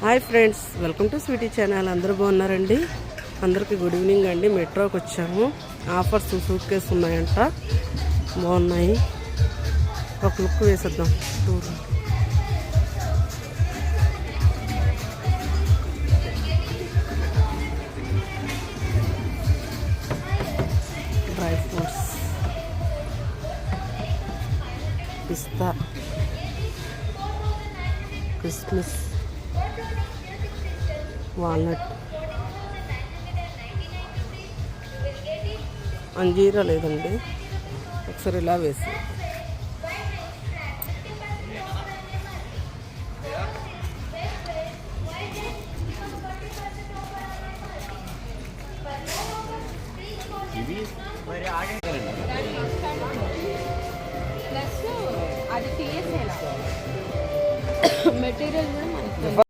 Hi friends, welcome to Sweety channel. అందరూ బాగున్నారండి? అందరికీ గుడ్ ఈవినింగ్ అండి. మెట్రోకి వచ్చాము. ఆఫర్స్ సూట్ కేసు ఉన్నాయంట, బాగున్నాయి. ఒక లుక్ వేసేద్దాం. టూర్ డ్రై ఫ్రూట్స్, పిస్తా, క్రిస్మస్, వాల్నట్, అంజీరా లేదండి, ఒకసారి ఇలా వేసి మెటీరియల్ కూడా మనకి